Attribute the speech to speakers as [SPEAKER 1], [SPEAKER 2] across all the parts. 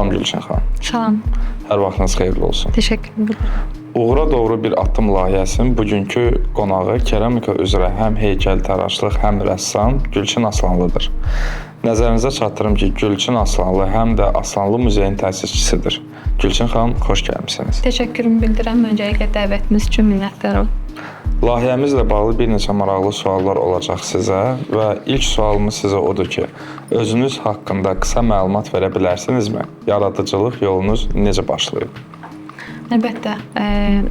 [SPEAKER 1] Salam Gülçin xanım.
[SPEAKER 2] Salam.
[SPEAKER 1] Hər vaxtınız xeyirli olsun.
[SPEAKER 2] Teşekkür ederim.
[SPEAKER 1] Uğura doğru bir addım layihəsinin bugünkü qonağı keramika üzrə həm heykəltaraşlıq, həm rəssam Gülçin Aslanlıdır. Nəzərinizə çatdırım ki, Gülçin Aslanlı həm də Aslanlı Muzeyin təsisçisidir. Gülçin xanım, xoş gəlmisiniz.
[SPEAKER 2] Teşekkürümü bildirəm. Öncəliklə dəvətiniz üçün minnətdaram.
[SPEAKER 1] Layihəmizlə bağlı bir neçə maraqlı suallar olacaq sizə və ilk sualımız sizə odur ki, özünüz haqqında qısa məlumat verə bilərsinizmi? Yaradıcılıq yolunuz necə başlayıb?
[SPEAKER 2] Əlbəttə,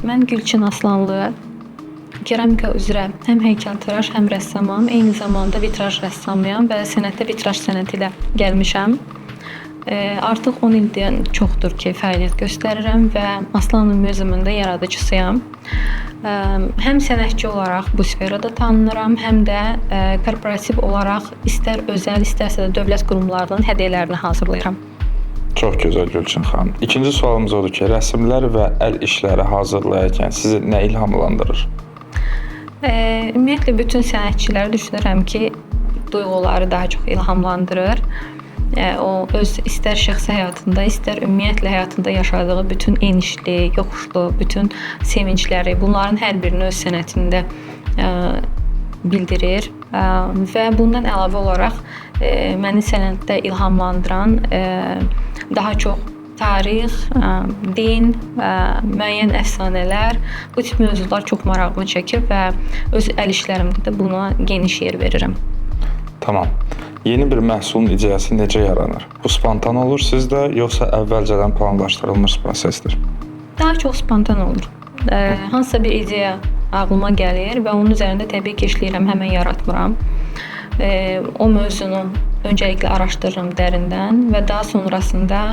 [SPEAKER 2] mən Gülçin Aslanlı, keramika üzrə həm heykəltaraş, həm rəssamam, eyni zamanda vitraj rəssamıyam və sənətdə vitraj sənəti ilə gəlmişəm. Artıq 10 ildən çoxdur ki, fəaliyyət göstərirəm və Aslanlı Muzeumunda yaradıcısıyam. Həm sənətçi olaraq bu sferada tanınıram, həm də korporativ olaraq istər özəl, istərsə də dövlət qurumlarının hədiyyələrini hazırlayıram.
[SPEAKER 1] Çox gözəl Gülçin xanım. İkinci sualımız odur ki, rəsmlər və əl işləri hazırlayarkən sizi nə ilhamlandırır?
[SPEAKER 2] Ümumiyyətlə bütün sənətçiləri düşünürəm ki, duyğuları daha çox ilhamlandırır. O öz istər şəxsi həyatında, istər ümumiyyətlə həyatında yaşadığı bütün enişli, yoxuşlu, bütün sevincləri, bunların hər birini öz sənətində bildirir və bundan əlavə olaraq məni sənətdə ilhamlandıran daha çox tarix, din, müəyyən əfsanələr, bu tip mövzular çox marağımı çəkir və öz əl işlərimdə də buna geniş yer verirəm.
[SPEAKER 1] Tamam. Yeni bir məhsulun ideyası necə yaranır? Bu spontan olur sizdə, yoxsa əvvəlcədən planlaşdırılmış prosesdir?
[SPEAKER 2] Daha çox spontan olur. Hansısa bir ideya ağlıma gəlir və onun üzərində təbii ki, işləyirəm, həmən yaratmıram. O mövzunu öncəliklə araşdırıram dərindən və daha sonrasında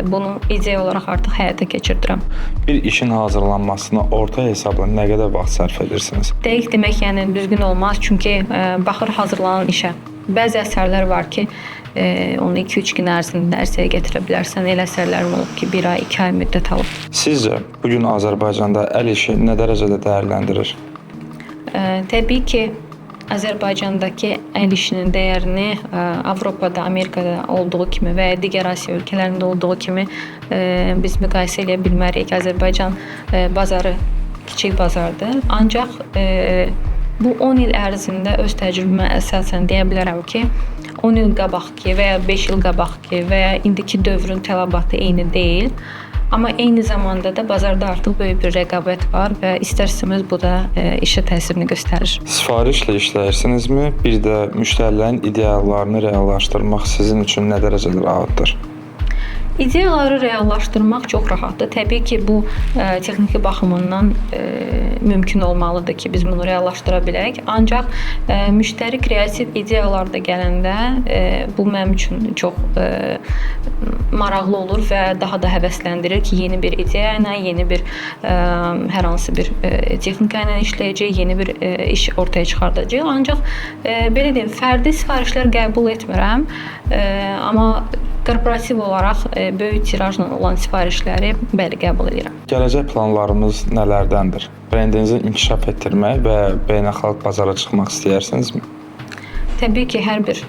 [SPEAKER 2] bunu ideya olaraq artıq həyata keçirdirəm.
[SPEAKER 1] Bir işin hazırlanmasına orta hesabla nə qədər vaxt sərf edirsiniz?
[SPEAKER 2] Dəqiq demək, yəni düzgün olmaz, çünki baxır hazırlanan işə. Bəzi əsərlər var ki, onu 2-3 gün ərzində ərsəyə gətirə bilərsən. Elə əsərlər olub ki, 1 ay, 2 ay müddət alıb.
[SPEAKER 1] Sizcə bugün Azərbaycanda əl işi nə dərəcədə dəyərləndirir?
[SPEAKER 2] Təbii ki, Azərbaycandakı əl işinin dəyərini Avropada, Amerikada olduğu kimi və ya digər Asiya ölkələrində olduğu kimi biz müqayisə edə bilmərik. Azərbaycan bazarı kiçik bazardır. Ancaq bu 10 il ərzində öz təcrübəmə əsasən deyə bilərəm ki, 10 il qabaqki və ya 5 il qabaqki və ya indiki dövrün tələbatı eyni deyil. Amma eyni zamanda da bazarda artıq böyük bir rəqabət var və istər-istəməz bu da işə təsirini göstərir.
[SPEAKER 1] Sifarişlə işləyirsinizmi? Bir də müştərilərin ideyalarını reallaşdırmaq sizin üçün nə dərəcədə rahatdır?
[SPEAKER 2] İdeyaları reallaşdırmaq çox rahatdır. Təbii ki, bu texniki baxımından mümkün olmalıdır ki, biz bunu reallaşdıra bilək. Ancaq müştəri kreativ ideyalarda gələndə bu mənim üçün çox maraqlı olur və daha da həvəsləndirir ki, yeni bir ideya ilə, yeni bir hər hansı bir texnika ilə işləyəcək, yeni bir iş ortaya çıxardacaq. Ancaq belə deyim, fərdi sifarişlər qəbul etmirəm, amma korporativ olaraq böyük tirajla olan sifarişləri bəli qəbul edirəm.
[SPEAKER 1] Gələcək planlarımız nələrdəndir? Brendinizi inkişaf etdirmək və beynəlxalq bazara çıxmaq istəyirsinizmi?
[SPEAKER 2] Təbii ki, hər bir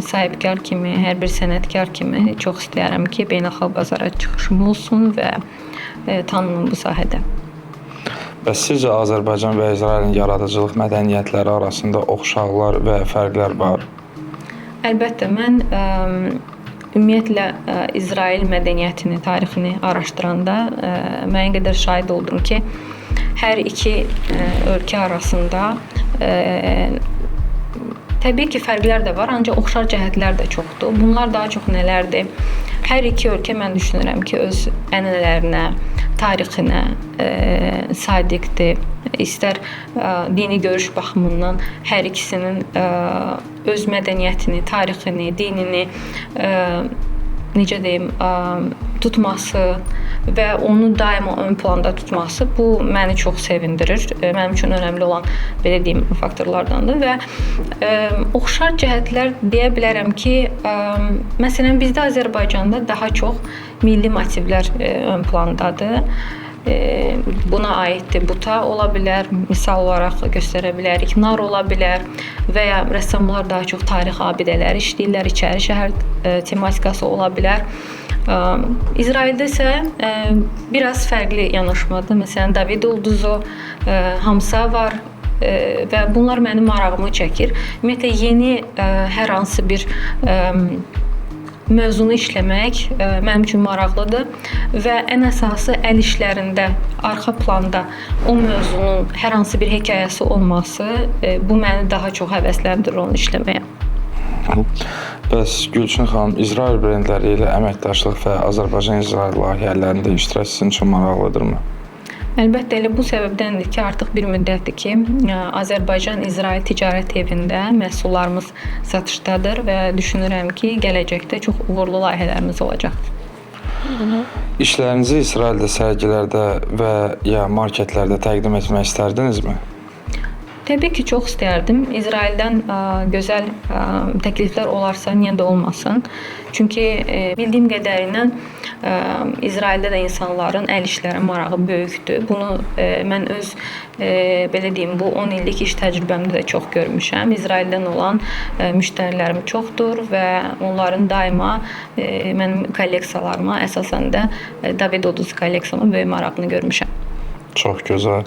[SPEAKER 2] sahibkar kimi, hər bir sənətkar kimi çox istəyirəm ki, beynəlxalq bazara çıxışım olsun və tanınım bu sahədə.
[SPEAKER 1] Bəs sizcə Azərbaycan və İsrailin yaradıcılıq mədəniyyətləri arasında oxşarlar və fərqlər var?
[SPEAKER 2] Əlbəttə, mən ümumiyyətlə İsrail mədəniyyətini, tarixini araşdıranda müəyyən qədər şahid oldum ki, hər iki ölkə arasında təbii ki, fərqlər də var, ancaq oxşar cəhətlər də çoxdur. Bunlar daha çox nələrdir? Hər iki ölkə mən düşünürəm ki, öz ənənələrinə, tarixinə sadiqdir. İstər dini görüş baxımından hər ikisinin öz mədəniyyətini, tarixini, dinini necə deyim, tutması və onu daima ön planda tutması bu məni çox sevindirir. Mənim üçün önəmli olan belə deyim faktorlardandır və oxşar cəhətlər deyə bilərəm ki, məsələn bizdə Azərbaycanda daha çox milli motivlər ön plandadır. Buna aiddir. Buta ola bilər, misal olaraq göstərə bilərik, nar ola bilər və ya rəssamlar daha çox tarix abidələri işləyirlər, içəri şəhər tematikası ola bilər. İsraildə isə biraz fərqli yanaşmadır. Məsələn, David ulduzu, Hamsa var və bunlar mənim marağımı çəkir. Ümumiyyətlə yeni hər hansı bir mövzunu işləmək mənim üçün maraqlıdır və ən əsası əl işlərində, arxa planda o mövzunun hər hansı bir hekayəsi olması bu məni daha çox həvəsləndirir onu işləməyə.
[SPEAKER 1] Bəs Gülçin xanım, İsrail brendləri ilə əməkdaşlıq və Azərbaycan-İsrail layihələrində iştirak sizin üçün maraqlıdırmı?
[SPEAKER 2] Əlbəttə elə bu səbəbdəndir ki, artıq bir müddətdir ki, Azərbaycan-İsrail ticarət evində məhsullarımız satışdadır və düşünürəm ki, gələcəkdə çox uğurlu layihələrimiz olacaq.
[SPEAKER 1] İşlərinizi İsraildə sərgilərdə və ya marketlərdə təqdim etmək istərdinizmi?
[SPEAKER 2] Təbii ki, çox istərdim. İsraildən gözəl təkliflər olarsa, niyə də olmasın? Çünki bildiyim qədərilə İsraildə də insanların əl işləri marağı böyükdür. Bunu mən öz belə deyim, bu 10 illik iş təcrübəmdə də çox görmüşəm. İsraildən olan müştərilərim çoxdur və onların daima mənim kolleksiyalarıma, əsasən də David ulduzu kolleksiyama böyük marağını görmüşəm.
[SPEAKER 1] Çox gözəl.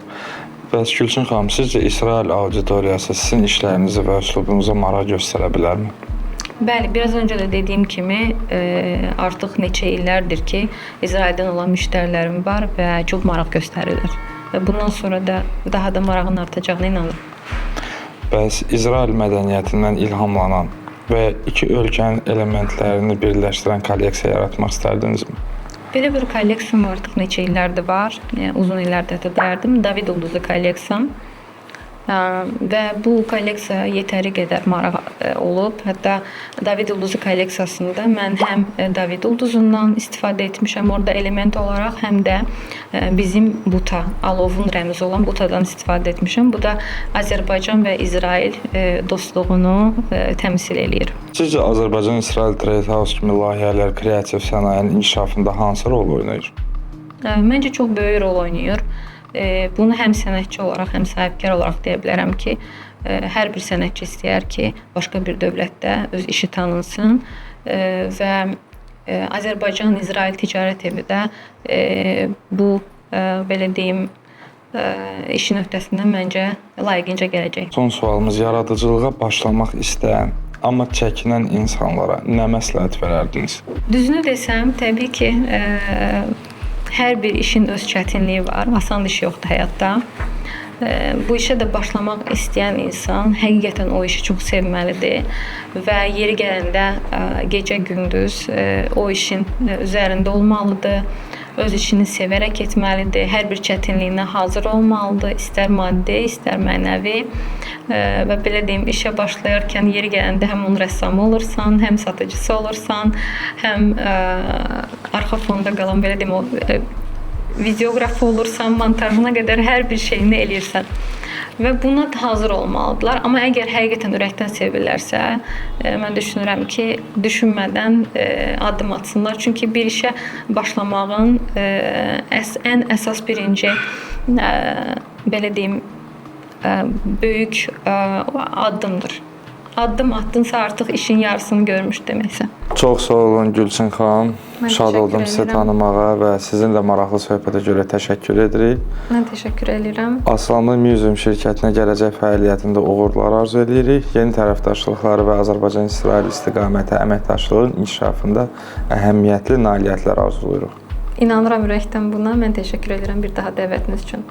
[SPEAKER 1] Bəs Gülçin xanım, sizcə İsrail auditoriyası sizin işlərinizi və üslubunuza maraq göstərə bilərmi?
[SPEAKER 2] Bəli, biraz öncə də dediyim kimi artıq neçə illərdir ki, İsraildən olan müştərilərim var və çox maraq göstərirlər. Və bundan sonra da daha da marağın artacağına inanıram.
[SPEAKER 1] Bəs İsrail mədəniyyətindən ilhamlanan və iki ölkənin elementlərini birləşdirən kolleksiya yaratmaq istərdinizmi?
[SPEAKER 2] Belə bir kolleksiyam artıq neçə illərdir var, uzun illərdir də deyərdim, David ulduzu kolleksiyam. Və bu kolleksiya yetəri qədər maraq olub. Hətta David ulduzu kolleksiyasında mən həm David ulduzundan istifadə etmişəm orada element olaraq, həm də bizim buta, alovun rəmzi olan butadan istifadə etmişəm. Bu da Azərbaycan və İsrail dostluğunu təmsil eləyir.
[SPEAKER 1] Sizcə Azərbaycan-İsrail Trade House kimi layihələr kreativ sənayenin inkişafında hansı rol oynayır?
[SPEAKER 2] Məncə çox böyük rol oynayır. Bunu həm sənətçi olaraq, həm sahibkar olaraq deyə bilərəm ki, hər bir sənətçi istəyər ki, başqa bir dövlətdə öz işi tanınsın və Azərbaycan-İsrail ticarət evi də bu belə deyim işin öhdəsindən məncə layiqincə gələcək.
[SPEAKER 1] Son sualımız, yaradıcılığa başlamaq istəyən, amma çəkinən insanlara nə məsləhət verərdiniz?
[SPEAKER 2] Düzünü desəm, təbii ki, hər bir işin öz çətinliyi var, asan iş yoxdur həyatda. Bu işə də başlamaq istəyən insan həqiqətən o işi çox sevməlidir və yeri gələndə gecə-gündüz o işin üzərində olmalıdır. Öz işini sevərək etməlidir, hər bir çətinliyinə hazır olmalıdır, istər maddi, istər mənəvi və belə deyim, işə başlayarkən yeri gələndə həm onun rəssamı olursan, həm satıcısı olursan, həm arxa fonda qalan belə deyim, o videoqrafı olursan, montajına qədər hər bir şeyini eləyirsən. Və buna hazır olmalıdırlar. Amma əgər həqiqətən ürəkdən sevirlərsə, mən düşünürəm ki, düşünmədən addım atsınlar. Çünki bir işə başlamağın ən əsas birinci belə deyim, böyük addımdır. Addım attınsa artıq işin yarısını görmüş deməksə.
[SPEAKER 1] Çox sağ olun Gülçin xanım.
[SPEAKER 2] Mən
[SPEAKER 1] Şad oldum sizi tanımağa və sizinlə maraqlı söhbətə görə təşəkkür edirik.
[SPEAKER 2] Mən təşəkkür edirəm.
[SPEAKER 1] Aslanlı Museum şirkətinə gələcək fəaliyyətində uğurlar arzu edirik. Yeni tərəfdaşlıqları və Azərbaycan-İsrail istiqaməti əməkdaşlığın inkişafında əhəmiyyətli nailiyyətlər arzuluyuruq.
[SPEAKER 2] İnanıram ürəkdən buna. Mən təşəkkür edirəm bir daha dəvətiniz üçün.